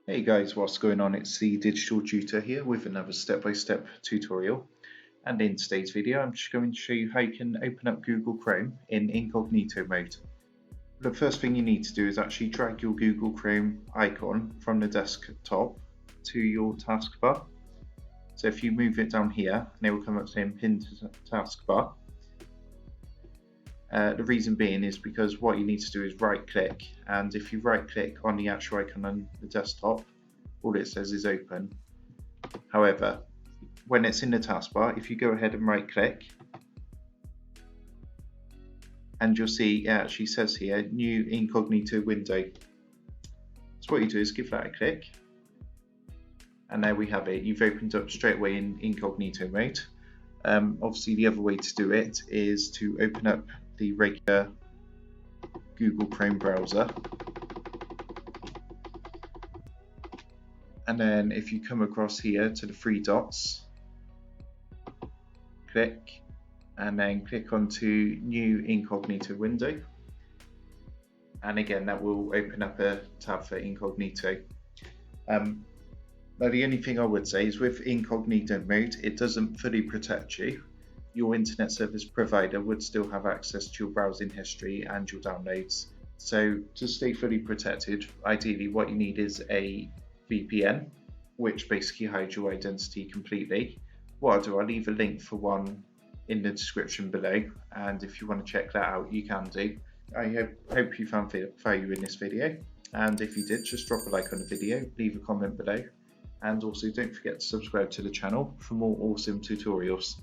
Hey guys, what's going on? It's the Digital Tutor here with another step-by-step tutorial. And in today's video, I'm just going to show you how you can open up Google Chrome in incognito mode. The first thing you need to do is actually drag your Google Chrome icon from the desktop to your taskbar. So if you move it down here, and it will come up saying Pin to Taskbar. The reason being is because what you need to do is right click, and if you right click on the actual icon on the desktop, all it says is open. However, when it's in the taskbar, if you go ahead and right click, and you'll see it actually says here new incognito window. So what you do is give that a click, and there we have it. You've opened up straight away in incognito mode. Obviously the other way to do it is to open up the regular Google Chrome browser, and then if you come across here to the three dots, click, and then click onto new incognito window, and again that will open up a tab for incognito. Now the only thing I would say is with incognito mode, it doesn't fully protect you. Your internet service provider would still have access to your browsing history and your downloads. So to stay fully protected, ideally what you need is a VPN, which basically hides your identity completely. What I'll do, I'll leave a link for one in the description below, and if you want to check that out, you can do. I hope you found value in this video, and if you did, just drop a like on the video, leave a comment below, and also don't forget to subscribe to the channel for more awesome tutorials.